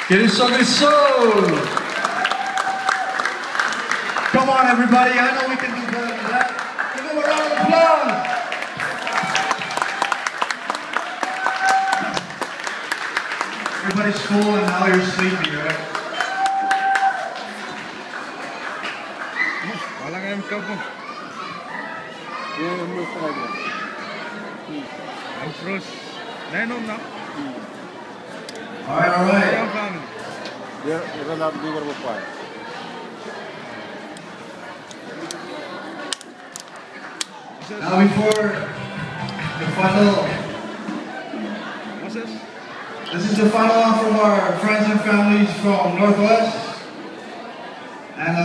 Get it so good soul. Come on, everybody. I know we can do better than that. Give them a round of applause. Everybody's full and now you're sleepy, right? Wala nga yung kapo. Yan yung gusto ka dyan. I'm Bruce. Nainom na? All right. Ang family. You're allowed to do what required. Now before the final, What's this? this is the final one from our friends and families from Northwest. And